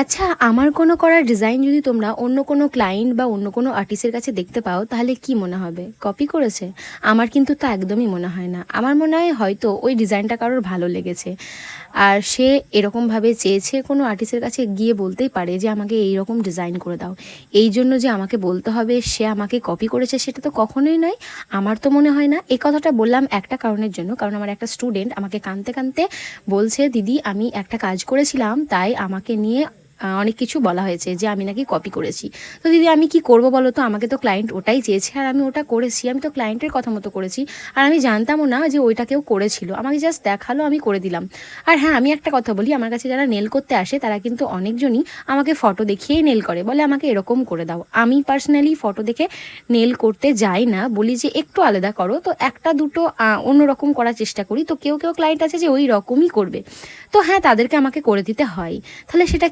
আচ্ছা, আমার কোনো করা ডিজাইন যদি তোমরা অন্য কোনো ক্লায়েন্ট বা অন্য কোনো আর্টিস্টের কাছে দেখতে পাও, তাহলে কি মনে হবে? কপি করেছে? আমার কিন্তু তা একদমই মনে হয় না। আমার মনে হয় হয়তো ওই ডিজাইনটা কারোর ভালো লেগেছে। আর সে এরকমভাবে চেয়েছে, কোনো আর্টিস্টের কাছে গিয়ে বলতেই পারে যে আমাকে এইরকম ডিজাইন করে দাও। এই জন্য যে আমাকে বলতে হবে সে আমাকে কপি করেছে, সেটা তো কখনোই নয়। আমার তো মনে হয় না। এই কথাটা বললাম একটা কারণের জন্য, কারণ আমার একটা স্টুডেন্ট আমাকে কাঁদতে কাঁদতে বলছে, দিদি আমি একটা কাজ করেছিলাম, তাই আমাকে নিয়ে অনেক কিছু বলা হয়েছে যে আমি নাকি কপি করেছি। তো দিদি আমি কি করব বলো তো? আমাকে তো ক্লায়েন্ট ওটাই চেয়েছে আর আমি ওটা করেছি। আমি তো ক্লায়েন্টের কথা মতো করেছি। আর আমি জানতামও না যে ওইটা কেউ করেছিল, আমাকে জাস্ট দেখালো, আমি করে দিলাম। আর হ্যাঁ, আমি একটা কথা বলি, আমার কাছে যারা নেল করতে আসে তারা কিন্তু অনেকজনই আমাকে ফটো দেখিয়েই নেল করে, বলে আমাকে এরকম করে দাও। আমি পার্সোনালি ফটো দেখে নেল করতে যাই না, বলি যে একটু আলাদা করো। তো একটা দুটো অন্যরকম করার চেষ্টা করি। তো কেউ কেউ ক্লায়েন্ট আছে যে ওই রকমই করবে, তো হ্যাঁ তাদেরকে আমাকে করে দিতে হয়। তাহলে সেটা